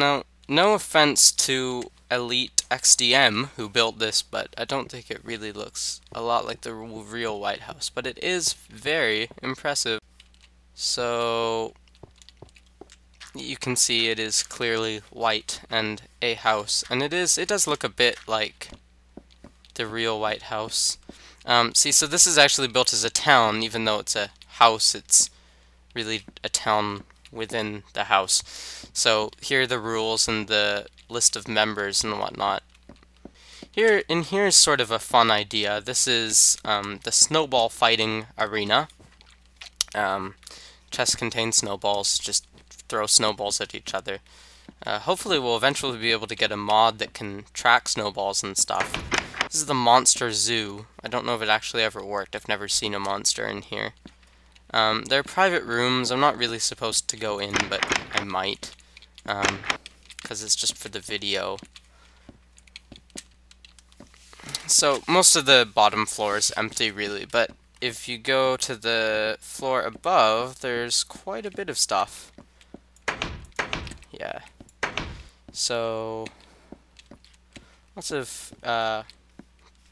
Now, no offense to Elite XDM who built this, but I don't think it really looks a lot like the real White House, but it is very impressive. So you can see it is clearly white and a house, and it does look a bit like the real White House. See, so this is actually built as a town, even though it's a house, it's really a town within the house. So here are the rules and the list of members and whatnot. Here is sort of a fun idea. This is the snowball fighting arena. Chest contains snowballs, just throw snowballs at each other. Hopefully we'll eventually be able to get a mod that can track snowballs and stuff. This is the monster zoo. I don't know if it actually ever worked. I've never seen a monster in here. There are private rooms. I'm not really supposed to go in, but I might. Because it's just for the video. So most of the bottom floor is empty, really, but if you go to the floor above, there's quite a bit of stuff. Yeah. So lots of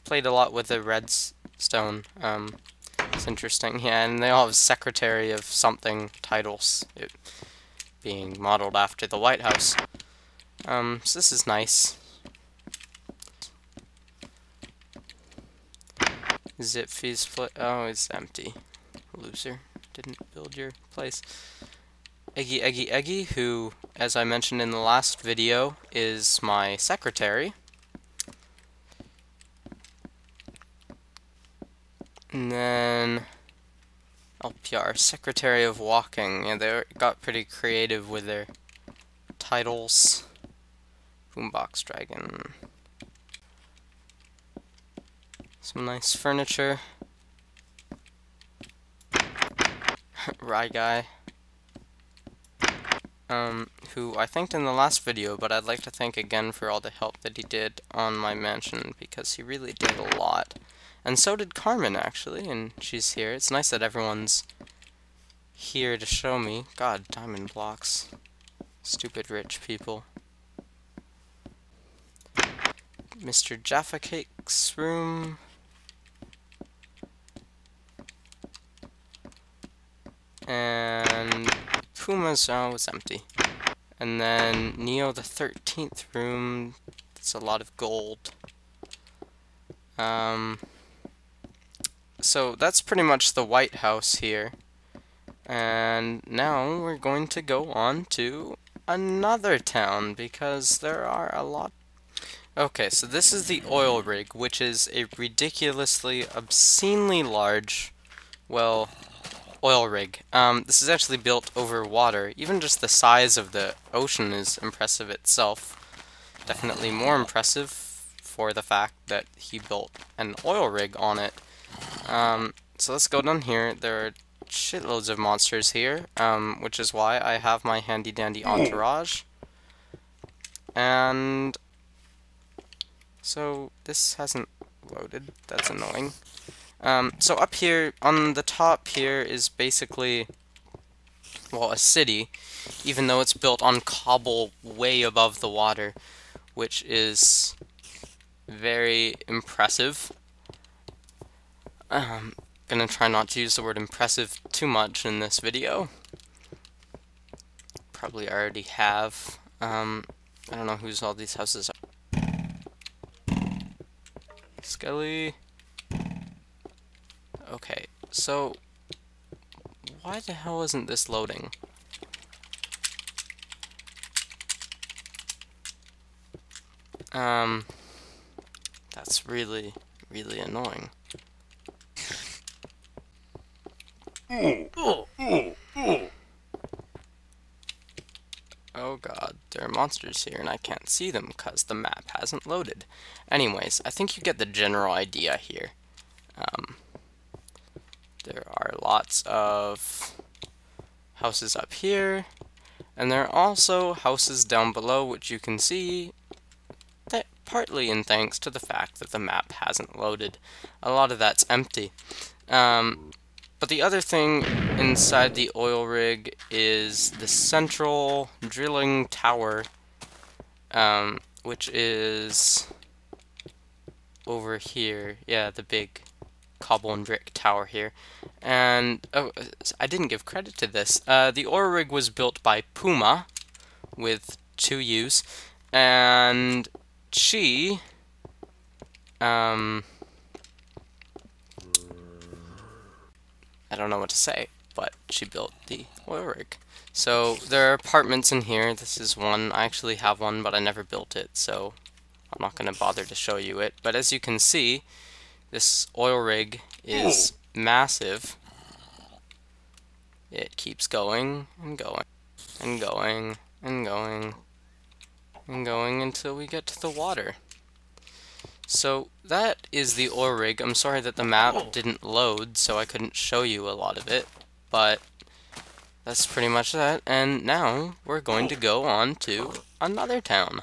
played a lot with the redstone. It's interesting. Yeah, and they all have Secretary of something titles, it being modeled after the White House. So this is nice. Zip fees split. Oh, it's empty. Loser. Didn't build your place. Eggy, who, as I mentioned in the last video, is my secretary. And then LPR, Secretary of Walking. Yeah, they got pretty creative with their titles. Boombox Dragon. Some nice furniture. Rye Guy. Who I thanked in the last video, but I'd like to thank again for all the help that he did on my mansion, because he really did a lot. And so did Carmen, actually, and she's here. It's nice that everyone's here to show me. God, diamond blocks. Stupid rich people. Mr. Jaffa Cake's room. And Puma's, oh, it's empty. And then Neo the 13th room, it's a lot of gold. So that's pretty much the White House here. And now we're going to go on to another town, because there are a lot. Okay, so this is the oil rig, which is a ridiculously, obscenely large, well, oil rig. This is actually built over water. Even just the size of the ocean is impressive itself. Definitely more impressive for the fact that he built an oil rig on it. So let's go down here. There are shitloads of monsters here, which is why I have my handy dandy entourage. And so this hasn't loaded. That's annoying. So up here, on the top here, is basically, well, a city, even though it's built on cobble way above the water, which is very impressive. Gonna try not to use the word impressive too much in this video. Probably already have. I don't know whose all these houses are. Skelly. Okay, so why the hell isn't this loading? That's really, really annoying. Oh god, there are monsters here and I can't see them because the map hasn't loaded. Anyways, I think you get the general idea here. There are lots of houses up here, and there are also houses down below, which you can see that partly in thanks to the fact that the map hasn't loaded. A lot of that's empty. But the other thing inside the oil rig is the central drilling tower which is over here. Yeah, the big cobble and brick tower here. And, oh, I didn't give credit to this. The oil rig was built by Puma, with 2 U's, and she, I don't know what to say, but she built the oil rig. So, there are apartments in here. This is one. I actually have one, but I never built it, so I'm not going to bother to show you it. But as you can see, this oil rig is massive. It keeps going and going and going and going and going until we get to the water. So that is the oil rig. I'm sorry that the map didn't load, so I couldn't show you a lot of it, but that's pretty much that. And now we're going to go on to another town.